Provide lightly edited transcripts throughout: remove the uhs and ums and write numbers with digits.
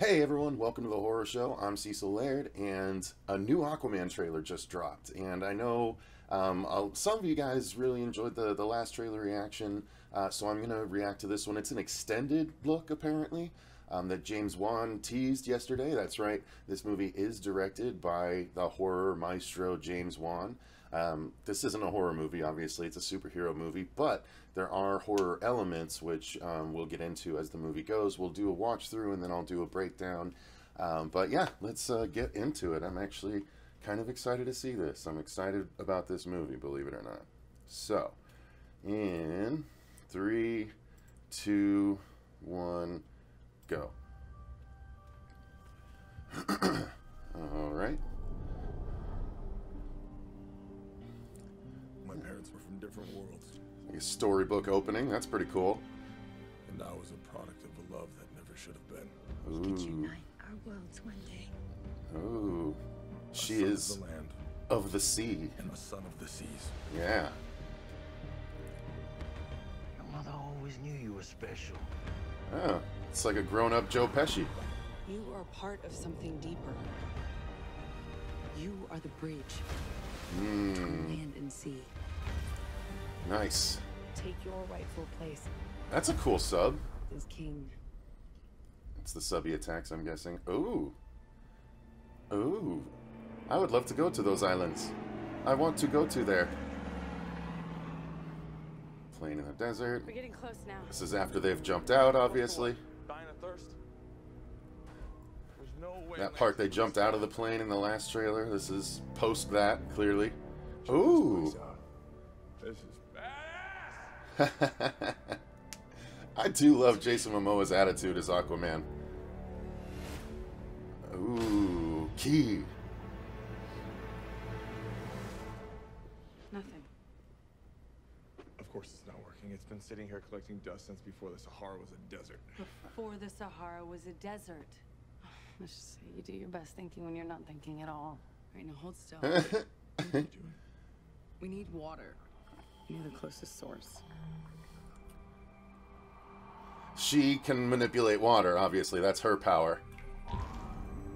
Hey everyone, welcome to the horror show. I'm Cecil Laird, and a new Aquaman trailer just dropped. And I know some of you guys really enjoyed the last trailer reaction, so I'm going to react to this one. It's an extended look, apparently, that James Wan teased yesterday. That's right, this movie is directed by the horror maestro James Wan. This isn't a horror movie, obviously, it's a superhero movie, but there are horror elements which we'll get into as the movie goes. We'll do a watch through and then I'll do a breakdown. But yeah, let's get into it. I'm actually kind of excited to see this. I'm excited about this movie, believe it or not. So, in 3, 2, 1, go. Alright. My parents were from different worlds. A storybook opening, that's pretty cool. And I was a product of a love that never should have been. We could unite our worlds one day. Ooh. She A son is of the land of the sea. and a son of the seas. Yeah. Your mother always knew you were special. Oh, it's like a grown-up Joe Pesci. You are part of something deeper. You are the bridge between land and sea. Nice. Take your rightful place That's a cool sub. as king. It's the subby attacks, I'm guessing. Ooh. Ooh. I would love to go to those islands. I want to go to there. Plane in the desert. We're getting close now. This is after they've jumped out, obviously. Dying of thirst. There's no way. That part they jumped out of the plane in the last trailer. This is post that, clearly. Ooh. This is badass. I do love Jason Momoa's attitude as Aquaman. Ooh, key. Nothing. Of course it's not working. It's been sitting here collecting dust since before the Sahara was a desert. Before the Sahara was a desert. Let's just say you do your best thinking when you're not thinking at all. Right now, hold still. What are you doing? We need water. Near the closest source. She can manipulate water, obviously. That's her power.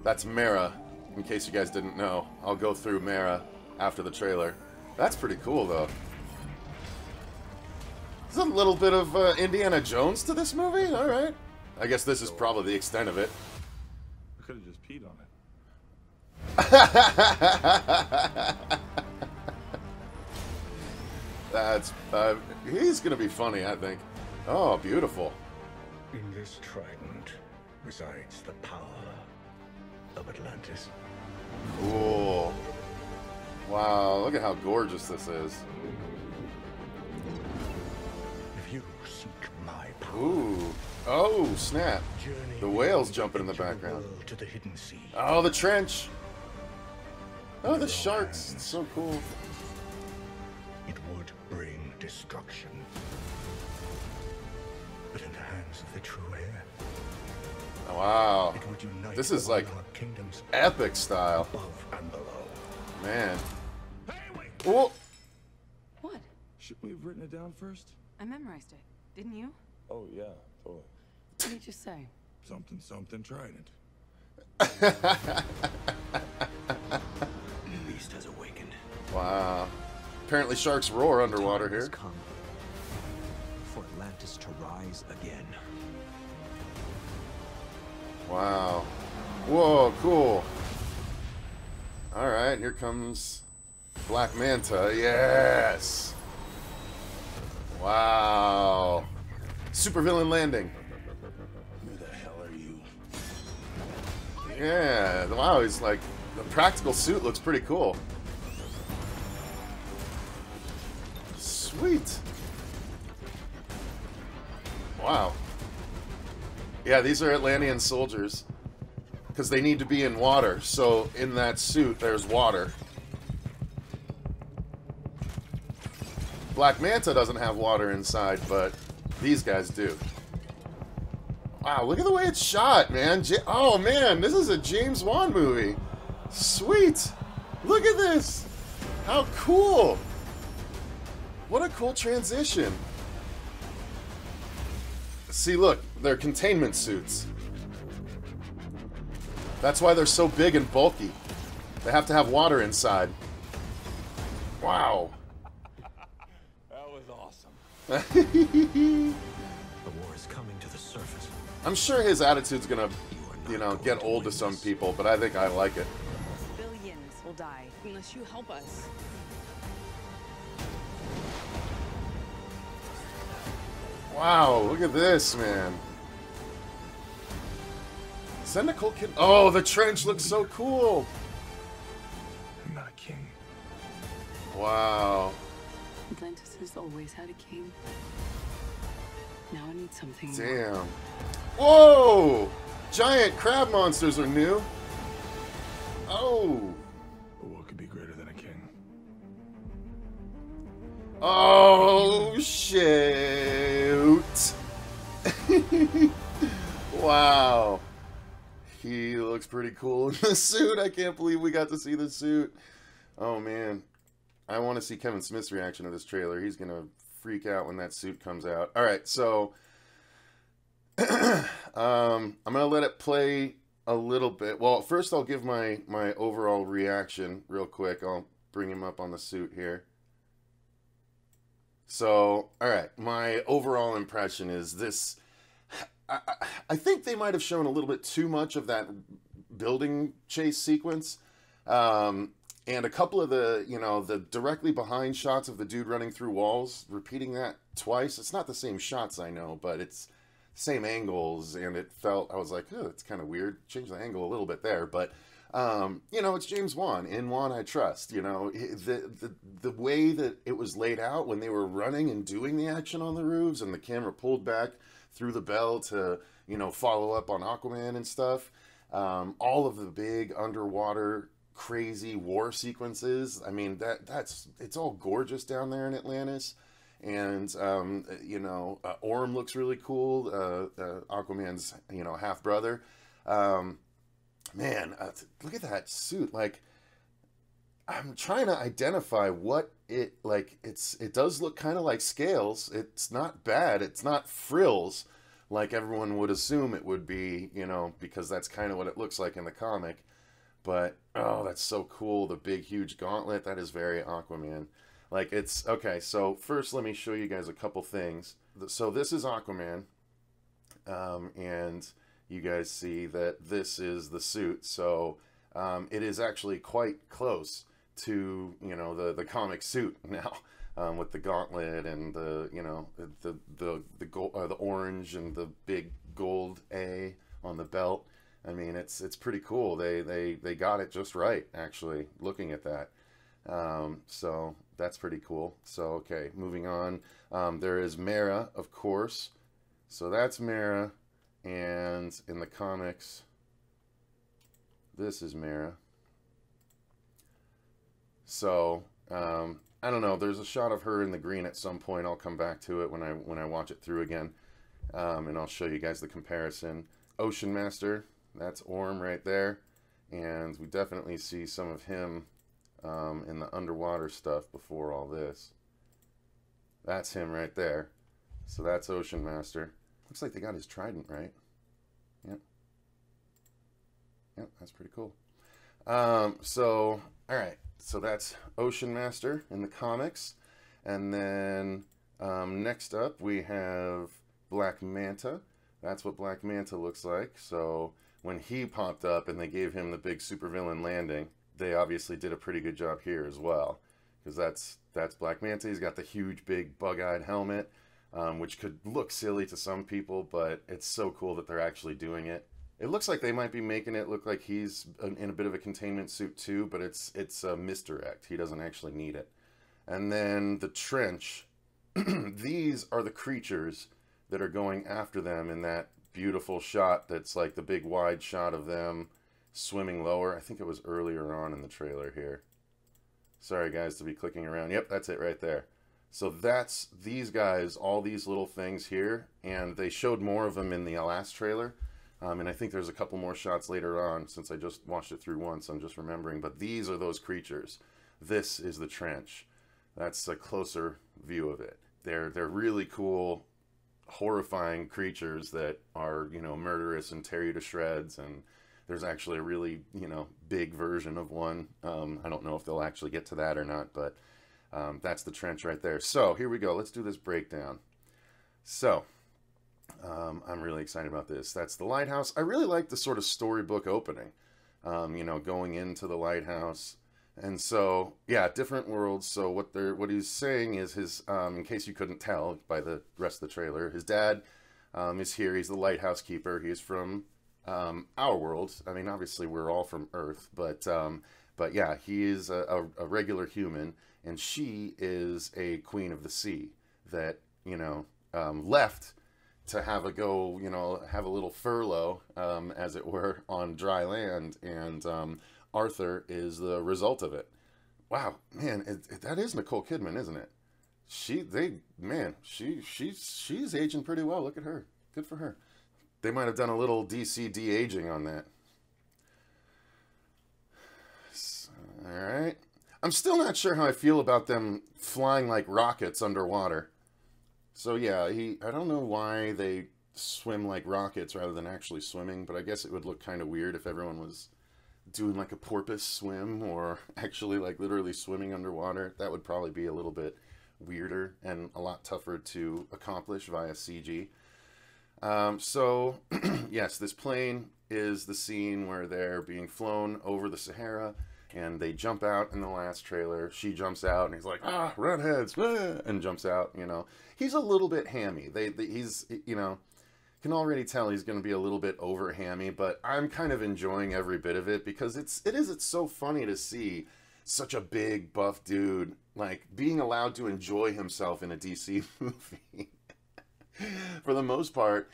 That's Mera, in case you guys didn't know. I'll go through Mera after the trailer. That's pretty cool, though. There's a little bit of Indiana Jones to this movie? Alright. I guess this is probably the extent of it. I could have just peed on it. That's, he's gonna be funny, I think. Oh, beautiful. In this trident resides the power of Atlantis. Cool. Wow, look at how gorgeous this is. If you seek my power, Ooh. Oh, snap. journey The whale's with jumping in the into background. world to the hidden sea. Oh, the trench. Oh, the sharks. It's so cool. It would bring destruction. But in the hands of the true heir, Oh, wow. it would unite This is all like our kingdoms epic style. above and below. Man. Hey, wait! Oh, What? Should we have written it down first? I memorized it. Didn't you? Oh, yeah, totally. What did you just say? Something trident. The beast has awakened. wow. Apparently sharks roar underwater Time has here. come for Atlantis to rise again. Wow. Whoa, cool. Alright, here comes Black Manta. Yes! Wow. Supervillain landing. Who the hell are you? Yeah, wow, he's like, the practical suit looks pretty cool. Sweet. Wow. Yeah, these are Atlantean soldiers. Because they need to be in water, so in that suit there's water. Black Manta doesn't have water inside, but these guys do. Wow, look at the way it's shot, man. Oh, man, this is a James Wan movie. Sweet. Look at this. How cool. What a cool transition. See, look, they're containment suits. That's why they're so big and bulky. They have to have water inside. Wow. That was awesome. The war is coming to the surface. I'm sure his attitude's gonna, you know, get old to some people, but I think I like it. Billions will die unless you help us. Wow, look at this, man. Send a cool kid. Oh, the trench looks so cool. I'm not a king. Wow. Atlantis has always had a king. Now I need something more. Damn. Whoa! Giant crab monsters are new. Oh. But what could be greater than a king? Oh, shoot. Wow. He looks pretty cool in the suit. I can't believe we got to see the suit. Oh, man. I want to see Kevin Smith's reaction to this trailer. He's going to freak out when that suit comes out. All right, so I'm going to let it play a little bit. Well, first I'll give my overall reaction real quick. I'll bring him up on the suit here. So, all right, my overall impression is this. I think they might have shown a little bit too much of that building chase sequence. And a couple of the, you know, the directly behind shots of the dude running through walls, repeating that twice. It's not the same shots, I know, but it's same angles, and it felt, I was like, oh, it's kind of weird. Change the angle a little bit there, but you know, it's James Wan. In Wan, I trust. You know, the way that it was laid out when they were running and doing the action on the roofs, and the camera pulled back through the bell to, you know, follow up on Aquaman and stuff. All of the big underwater crazy war sequences. I mean, it's all gorgeous down there in Atlantis. And, you know, Orm looks really cool. Aquaman's, you know, half brother. Man, look at that suit. Like, I'm trying to identify what it, like, it does look kind of like scales. It's not bad. It's not frills like everyone would assume it would be, you know, because that's kind of what it looks like in the comic. But, oh, that's so cool. The big, huge gauntlet. That is very Aquaman. Like, it's, okay, so first let me show you guys a couple things. So this is Aquaman. And you guys see that this is the suit. So it is actually quite close to, you know, the comic suit now, with the gauntlet and the, you know, the gold, the orange and the big gold A on the belt. I mean, it's pretty cool. They got it just right, actually, looking at that. So that's pretty cool. So, okay, moving on. There is Mera, of course. So that's Mera. And in the comics, this is Mera. So, I don't know. There's a shot of her in the green at some point. I'll come back to it when I watch it through again. And I'll show you guys the comparison. Ocean Master, that's Orm right there. And we definitely see some of him in the underwater stuff before all this. That's him right there. So that's Ocean Master. Looks like they got his trident, right? Yep. Yep, that's pretty cool. So, alright. So that's Ocean Master in the comics. And then next up we have Black Manta. That's what Black Manta looks like. So when he popped up and they gave him the big supervillain landing, they obviously did a pretty good job here as well. Because that's Black Manta. He's got the huge, big, bug-eyed helmet, which could look silly to some people, but it's so cool that they're actually doing it. It looks like they might be making it look like he's in a bit of a containment suit too, but it's a misdirect. He doesn't actually need it. And then the trench. These are the creatures that are going after them in that beautiful shot that's like the big wide shot of them swimming lower. I think it was earlier on in the trailer here. Sorry guys to be clicking around. Yep, that's it right there. So that's these guys, all these little things here, and they showed more of them in the last trailer. And I think there's a couple more shots later on, since I just watched it through once, I'm just remembering. But these are those creatures. This is the trench. That's a closer view of it. They're really cool, horrifying creatures that are, you know, murderous and tear you to shreds. And there's actually a really, you know, big version of one. I don't know if they'll actually get to that or not, but that's the trench right there. So here we go. Let's do this breakdown. So I'm really excited about this. That's the lighthouse. I really like the sort of storybook opening, you know, going into the lighthouse. And so, yeah, different worlds. So what he's saying is his, in case you couldn't tell by the rest of the trailer, his dad is here. He's the lighthouse keeper. He's from our world. I mean, obviously we're all from Earth, but yeah, he is a regular human, and she is a queen of the sea that, you know, left to have a go, you know, have a little furlough, as it were, on dry land, and Arthur is the result of it. Wow, man, that is Nicole Kidman, isn't it? She's aging pretty well. Look at her. Good for her. They might have done a little DC de-aging on that. All right. I'm still not sure how I feel about them flying like rockets underwater. So yeah, I don't know why they swim like rockets rather than actually swimming, but I guess it would look kind of weird if everyone was doing like a porpoise swim or actually like literally swimming underwater. That would probably be a little bit weirder and a lot tougher to accomplish via CG. So yes, this plane is the scene where they're being flown over the Sahara, and they jump out in the last trailer. She jumps out and he's like, ah, redheads, and jumps out, you know. He's a little bit hammy. He's, you know, can already tell he's going to be a little bit over hammy, but I'm kind of enjoying every bit of it because it's so funny to see such a big buff dude like being allowed to enjoy himself in a DC movie. For the most part,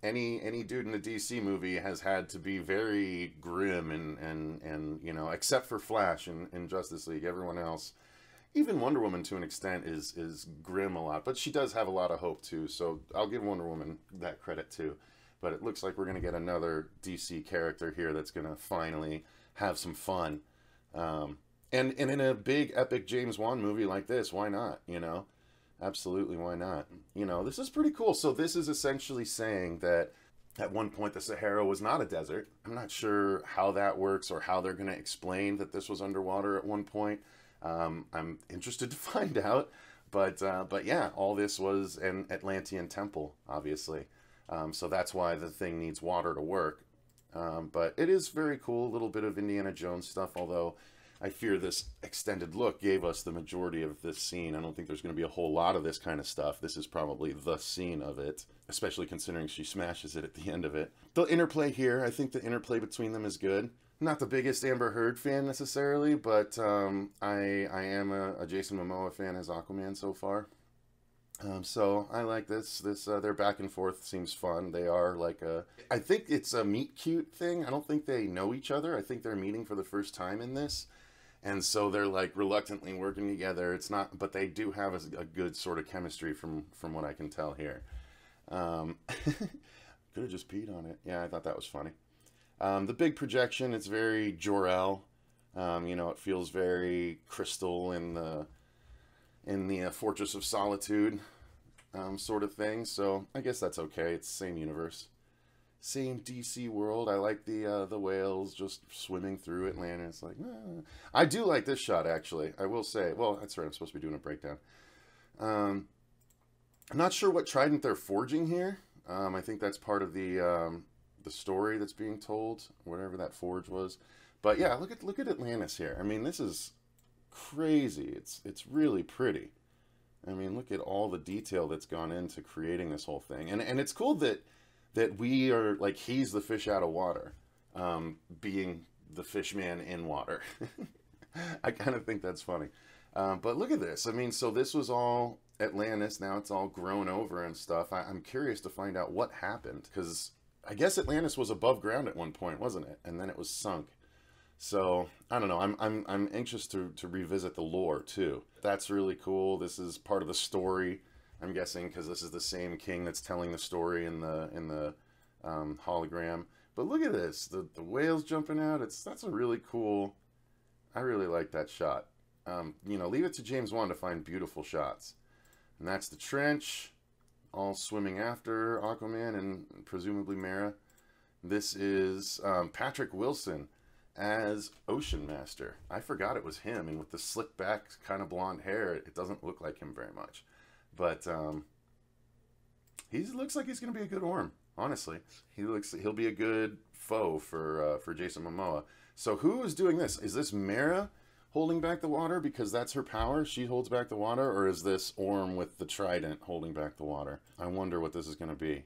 any dude in a DC movie has had to be very grim and you know, except for Flash in Justice League, everyone else, even Wonder Woman to an extent is grim a lot, but she does have a lot of hope too, so I'll give Wonder Woman that credit too. But it looks like we're going to get another DC character here that's going to finally have some fun. And in a big epic James Wan movie like this, why not, you know? Absolutely, why not? You know, this is pretty cool. So this is essentially saying that at one point the Sahara was not a desert. I'm not sure how that works or how they're going to explain that this was underwater at one point. I'm interested to find out. But yeah, all this was an Atlantean temple, obviously. So that's why the thing needs water to work. But it is very cool, a little bit of Indiana Jones stuff, although I fear this extended look gave us the majority of this scene. I don't think there's going to be a whole lot of this kind of stuff. This is probably the scene of it, especially considering she smashes it at the end of it. The interplay here, I think the interplay between them is good. Not the biggest Amber Heard fan necessarily, but I am a Jason Momoa fan as Aquaman so far. So I like this. Their back and forth seems fun. They are like I think it's a meet cute thing. I don't think they know each other. I think they're meeting for the first time in this. And so they're like reluctantly working together. It's not, but they do have a good sort of chemistry from what I can tell here. Could have just peed on it. Yeah, I thought that was funny. The big projection, it's very Jor-El. You know, it feels very Crystal in the Fortress of Solitude sort of thing. So I guess that's okay. It's the same universe. Same DC world. I like the whales just swimming through Atlantis. Like, I do like this shot, actually. I will say. Well, that's right. I'm supposed to be doing a breakdown. I'm not sure what trident they're forging here. I think that's part of the story that's being told, whatever that forge was. But yeah, look at Atlantis here. I mean, this is crazy. It's really pretty. I mean, look at all the detail that's gone into creating this whole thing. And it's cool that we are, like, he's the fish out of water, being the fish man in water. I kind of think that's funny. But look at this. I mean, so this was all Atlantis. Now it's all grown over and stuff. I'm curious to find out what happened, because I guess Atlantis was above ground at one point, wasn't it? And then it was sunk. So I don't know. I'm anxious to revisit the lore too. That's really cool. This is part of the story, I'm guessing, because this is the same king that's telling the story in the hologram. But look at this, the whales jumping out. That's a really cool. I really like that shot. You know, leave it to James Wan to find beautiful shots. And that's the trench, all swimming after Aquaman and presumably Mera. This is Patrick Wilson as Ocean Master. I forgot it was him, and with the slick back kind of blonde hair, it doesn't look like him very much. But he looks like he's going to be a good Orm, honestly. He'll be a good foe for Jason Momoa. So who is doing this? Is this Mera holding back the water because that's her power? She holds back the water, or is this Orm with the trident holding back the water? I wonder what this is going to be.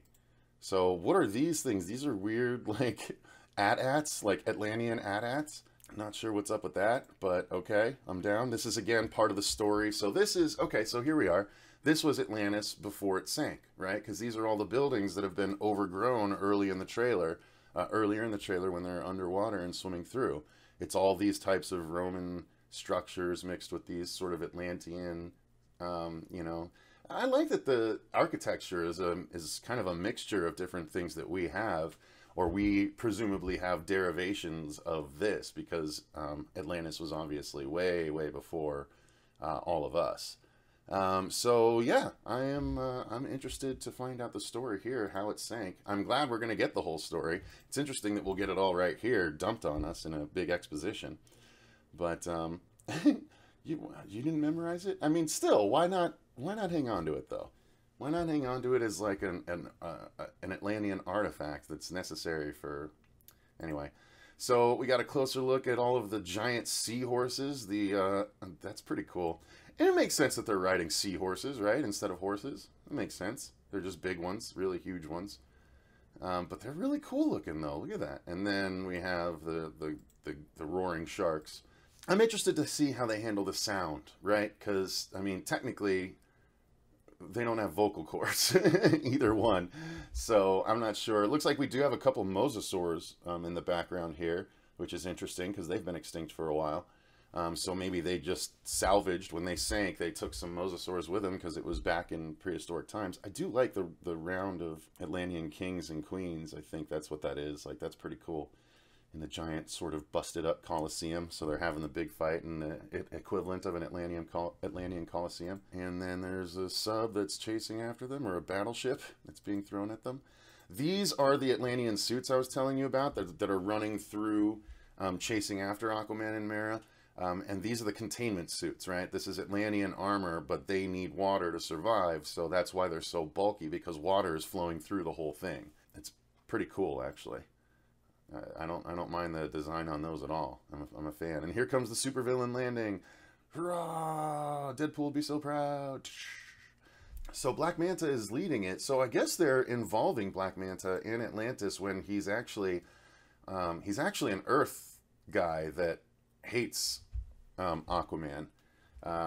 So what are these things? These are weird, like, AT-ATs, like Atlantean AT-ATs. I'm not sure what's up with that, but okay, I'm down. This is, again, part of the story. So this is, okay, so here we are. This was Atlantis before it sank, right? Because these are all the buildings that have been overgrown earlier in the trailer when they're underwater and swimming through. It's all these types of Roman structures mixed with these sort of Atlantean, you know. I like that the architecture is kind of a mixture of different things that we have, or we presumably have derivations of this, because Atlantis was obviously way, way before all of us. So yeah, I'm interested to find out the story here, how it sank. I'm glad we're going to get the whole story. It's interesting that we'll get it all right here, dumped on us in a big exposition. But you didn't memorize it? I mean, still, why not hang on to it though? Why not hang on to it as like an Atlantean artifact that's necessary for... Anyway, so we got a closer look at all of the giant seahorses. That's pretty cool. And it makes sense that they're riding seahorses, right, instead of horses. It makes sense. They're just big ones, really huge ones. But they're really cool looking, though. Look at that. And then we have the roaring sharks. I'm interested to see how they handle the sound, right? Because, I mean, technically, they don't have vocal cords, either one. So I'm not sure. It looks like we do have a couple mosasaurs in the background here, which is interesting because they've been extinct for a while. So maybe they just salvaged, when they sank, they took some mosasaurs with them because it was back in prehistoric times. I do like the round of Atlantean kings and queens. I think that's what that is. Like, that's pretty cool. In the giant sort of busted up Colosseum. So they're having the big fight in the equivalent of an Atlantean Colosseum. And then there's a sub that's chasing after them, or a battleship that's being thrown at them. These are the Atlantean suits I was telling you about that are running through, chasing after Aquaman and Mera. And these are the containment suits, right? This is Atlantean armor, but they need water to survive, so that's why they're so bulky, because water is flowing through the whole thing. It's pretty cool, actually. I don't mind the design on those at all. I'm a fan. And here comes the supervillain landing. Hurrah! Deadpool would be so proud. So Black Manta is leading it. So I guess they're involving Black Manta in Atlantis when he's actually an Earth guy that hates Aquaman.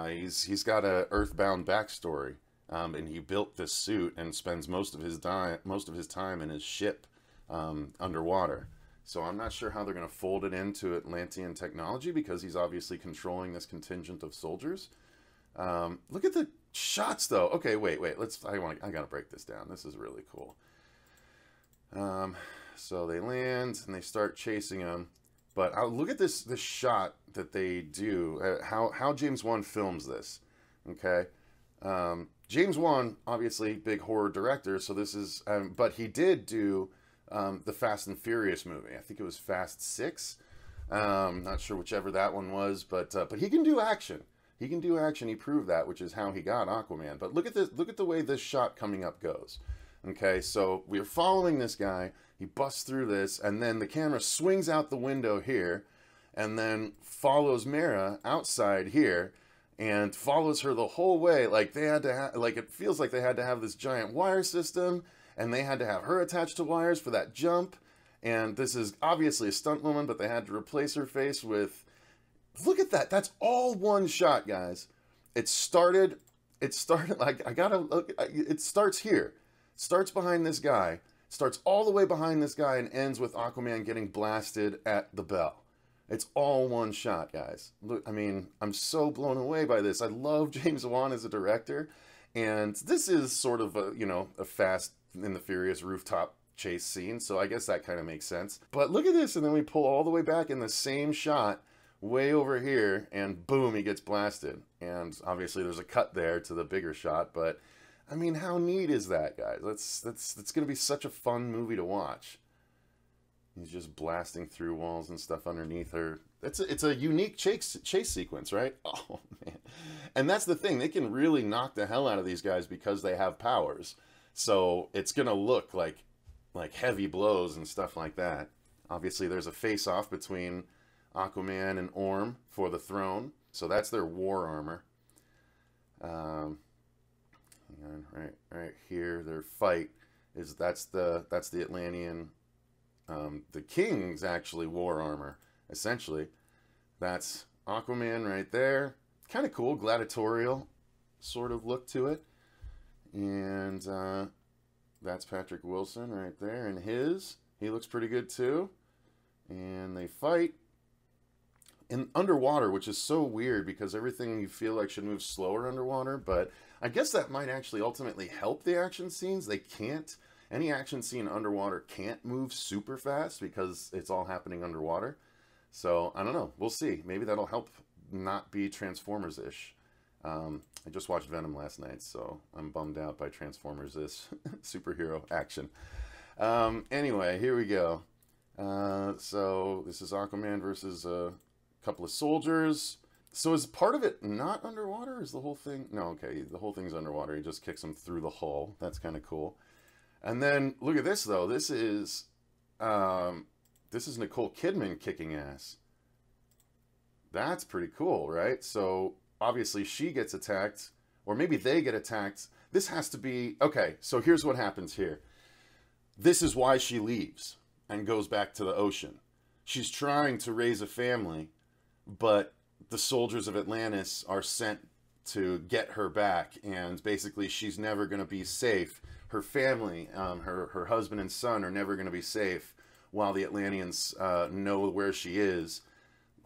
He's got a earthbound backstory, and he built this suit and spends most of his time in his ship underwater. So I'm not sure how they're going to fold it into Atlantean technology, because he's obviously controlling this contingent of soldiers. Look at the shots, though. Okay, wait. I gotta break this down. This is really cool. So they land and they start chasing him. But look at this shot that they do. How James Wan films this. Okay, James Wan, obviously big horror director. So this is, but he did do the Fast and Furious movie. I think it was Fast 6. Not sure whichever that one was, but he can do action. He can do action. He proved that, which is how he got Aquaman. But look at this. Look at the way this shot coming up goes. Okay, so we're following this guy. He busts through this, and then the camera swings out the window here, and then follows Mera outside here, and follows her the whole way. Like, they had to like, it feels like they had to have this giant wire system, and they had to have her attached to wires for that jump. And this is obviously a stunt woman, but they had to replace her face with... Look at that. That's all one shot, guys. It started like, it starts here. It starts behind this guy. Starts all the way behind this guy and ends with Aquaman getting blasted at the bell. It's all one shot, guys. Look, I mean, I'm so blown away by this. I love James Wan as a director, and this is sort of a Fast and the Furious rooftop chase scene, so I guess that kind of makes sense. But look at this, and then we pull all the way back in the same shot, way over here, and boom, he gets blasted. And obviously there's a cut there to the bigger shot, but I mean, how neat is that, guys? That's going to be such a fun movie to watch. He's just blasting through walls and stuff underneath her. It's a unique chase sequence, right? Oh, man. And that's the thing. They can really knock the hell out of these guys because they have powers. So it's going to look like heavy blows and stuff like that. Obviously, there's a face-off between Aquaman and Orm for the throne. So that's their war armor. Right here, their fight is that's the Atlantean, the King's actually war armor. Essentially, that's Aquaman right there. Kind of cool, gladiatorial sort of look to it. And that's Patrick Wilson right there, and he looks pretty good too. And they fight in underwater, which is so weird because everything you feel like should move slower underwater, but I guess that might actually ultimately help the action scenes. Any action scene underwater can't move super fast because it's all happening underwater. So I don't know, we'll see. Maybe that'll help not be Transformers-ish. I just watched Venom last night, so I'm bummed out by Transformers-ish superhero action. Anyway, here we go. So this is Aquaman versus a couple of soldiers. So is part of it not underwater? Is the whole thing? No, okay, the whole thing's underwater. He just kicks him through the hull. That's kind of cool. And then look at this though. This is Nicole Kidman kicking ass. That's pretty cool, right? So obviously she gets attacked, or maybe they get attacked. This has to be okay. So here's what happens here. This is why she leaves and goes back to the ocean. She's trying to raise a family, but the soldiers of Atlantis are sent to get her back, and basically she's never going to be safe. Her family, her husband and son are never going to be safe while the Atlanteans know where she is.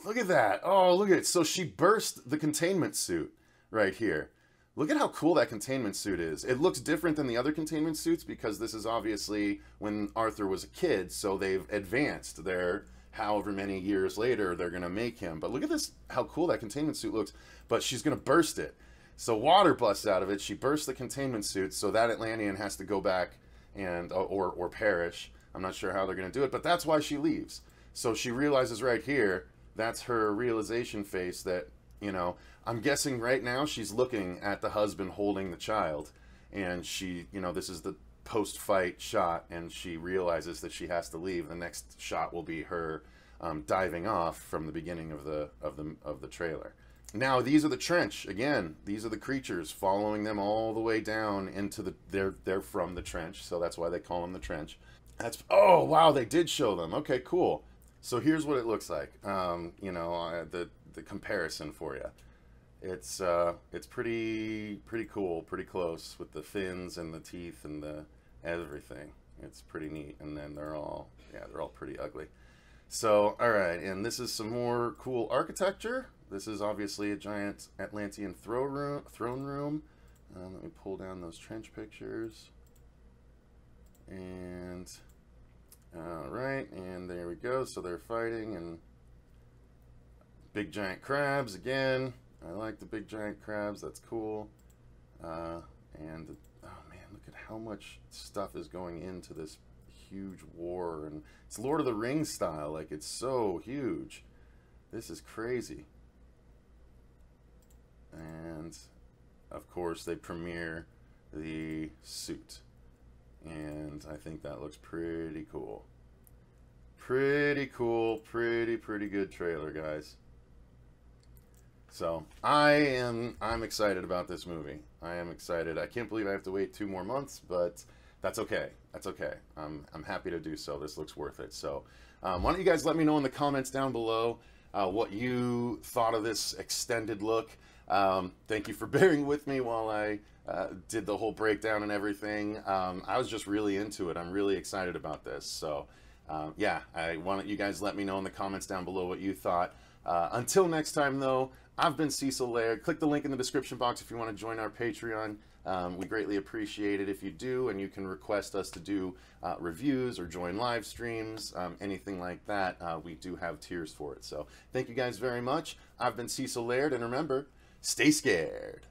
Look at that. Oh, look at it. So she burst the containment suit right here. Look at how cool that containment suit is. It looks different than the other containment suits because this is obviously when Arthur was a kid, so they've advanced. They're however many years later they're going to make him. But look at this, how cool that containment suit looks. But she's going to burst it. So water busts out of it. She bursts the containment suit, so that Atlantean has to go back and or perish. I'm not sure how they're going to do it, but that's why she leaves. So she realizes right here, that's her realization face that, you know, I'm guessing right now she's looking at the husband holding the child, and she, you know, this is the post-fight shot, and she realizes that she has to leave. The next shot will be her diving off from the beginning of the trailer. Now these are the trench again. These are the creatures following them all the way down into the. They're from the trench, so that's why they call them the trench. That's oh wow, they did show them. Okay, cool. So here's what it looks like. You know, the comparison for you. It's pretty cool, pretty close with the fins and the teeth and the everything. It's pretty neat. And then they're all pretty ugly. So all right, and this is some more cool architecture. This is obviously a giant Atlantean throne room. Let me pull down those trench pictures. And all right, and there we go. So they're fighting, and big giant crabs again. I like the big giant crabs. That's cool. Oh man, look at how much stuff is going into this huge war, and it's Lord of the Rings style. Like, it's so huge. This is crazy. And of course they premiere the suit, and I think that looks pretty cool. Pretty cool, pretty good trailer, guys. So I'm excited about this movie. I am excited. I can't believe I have to wait 2 more months, but that's okay. That's okay. I'm happy to do so. This looks worth it. So why don't you guys let me know in the comments down below what you thought of this extended look. Thank you for bearing with me while I did the whole breakdown and everything. I was just really into it. I'm really excited about this. So yeah, I want you guys let me know in the comments down below what you thought. Until next time, though, I've been Cecil Laird. Click the link in the description box if you want to join our Patreon. We greatly appreciate it if you do, and you can request us to do reviews or join live streams, anything like that. We do have tiers for it. So thank you guys very much. I've been Cecil Laird, and remember, stay scared.